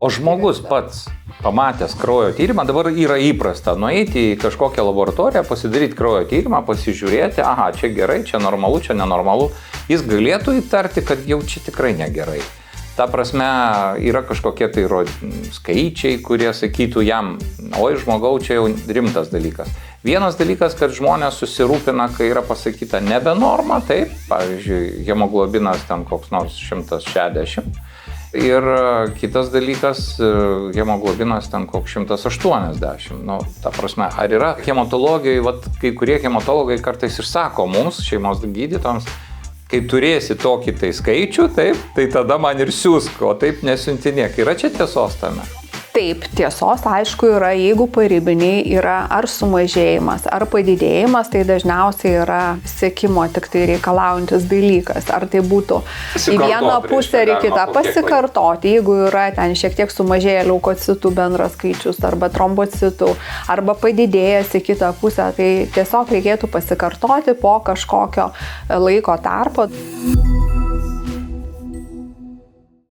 O žmogus pats pamatęs kraujo tyrimą, dabar yra įprasta nueiti į kažkokią laboratoriją, pasidaryti kraujo tyrimą, pasižiūrėti, aha, čia gerai, čia normalu, čia nenormalu. Jis galėtų įtarti, kad jau čia tikrai negerai. Ta prasme, yra kažkokie tai skaičiai, kurie sakytų jam, oi žmogau, čia jau rimtas dalykas. Vienas dalykas, kad žmonės susirūpina, kai yra pasakyta nebe norma, taip, pavyzdžiui, hemoglobinas ten koks nors 160. Ir kitas dalykas, hemoglobinas ten koks 180. Nu, ta prasme, ar yra hematologijoje, kai kurie hematologai kartais ir sako mums, šeimos gydytojams, kai turėsi tokį tai skaičių, taip, tai tada man ir siūsk, o taip nesiuntinėk. Yra čia tiesos tame? Taip, tiesos aišku yra, jeigu paribiniai yra ar sumažėjimas, ar padidėjimas, tai dažniausiai yra sekimo tik tai reikalaujantis dalykas. Ar tai būtų į vieną pusę ar į kitą pasikartoti, jeigu yra ten šiek tiek sumažėję leukocitų bendras skaičius arba trombocitų, arba padidėjęs į kitą pusę, tai tiesiog reikėtų pasikartoti po kažkokio laiko tarpo.